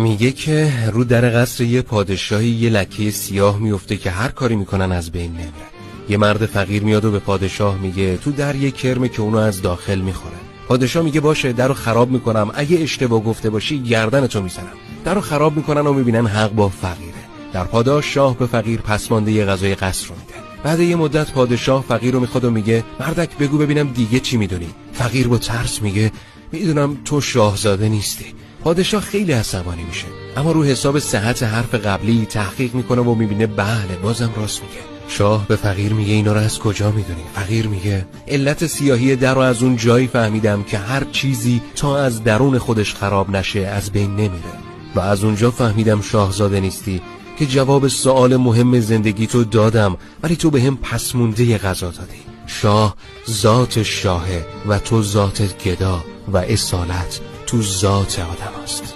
میگه که رو در قصر یه پادشاهی یه لکه سیاه میفته که هر کاری میکنن از بین نمیره. یه مرد فقیر میاد و به پادشاه میگه تو در یه کرمه که اونو از داخل میخوره. پادشاه میگه باشه، درو خراب میکنم، اگه اشتباه گفته باشی گردنتو میزنم. درو خراب میکنن و میبینن حق با فقیره. در پاداش شاه به فقیر پسمانده یه غذای قصر رو میده. بعد یه مدت پادشاه فقیر رو میخواد و میگه مردک بگو ببینم دیگه چی میدونی. فقیر با ترس میگه میدونم تو شاهزاده نیستی. پادشاه خیلی عصبانی میشه، اما رو حساب صحت حرف قبلی تحقیق میکنه و میبینه بله بازم راست میگه. شاه به فقیر میگه اینا رو از کجا میدونی؟ فقیر میگه علت سیاهی در رو از اون جایی فهمیدم که هر چیزی تا از درون خودش خراب نشه از بین نمیره، و از اونجا فهمیدم شاهزاده نیستی که جواب سوال مهم زندگی تو دادم ولی تو به هم پس مونده غذا دادی. شاه ذات شاهه و تو ذات گدا و اصالت تو ذات آدم است.